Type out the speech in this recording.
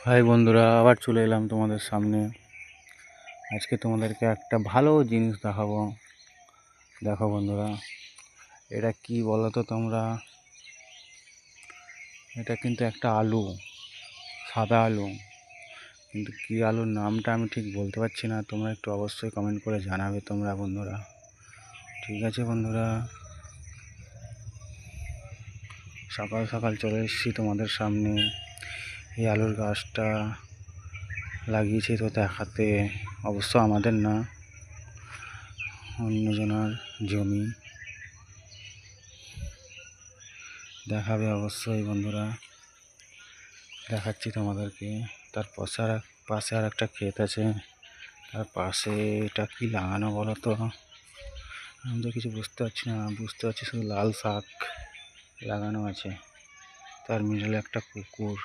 High বন্ধুরা, আবার চলে এলাম তোমাদের সামনে। আজকে তোমাদেরকে একটা ভালো জিনিস দেখাবো। দেখো বন্ধুরা, এটা কি বলো তো তোমরা? এটা কিন্তু একটা আলু, সাদা আলু। কিন্তু কি আলুর নামটা আমি ঠিক বলতে পারছি না। তোমরা একটু অবশ্যই কমেন্ট করে জানাবে তোমরা বন্ধুরা। ঠিক আছে বন্ধুরা, সকাল সকাল চলে এসেছি তোমাদের সামনে। এই আলুর গাছটা লাগিয়েছি তো দেখাতে। অবশ্য আমাদের না, অন্যজনের জমি। দেখাবে অবশ্যই বন্ধুরা, দেখাচ্ছি তোমাদেরকে। তার পাশে আর একটা ক্ষেত আছে। তার পাশে এটা কি লাগানো বলো তো? আমি তো কিছু বুঝতে পারছি না। বুঝতে পারছি শুধু লাল শাক লাগানো আছে। তার মিডলে একটা পুকুর।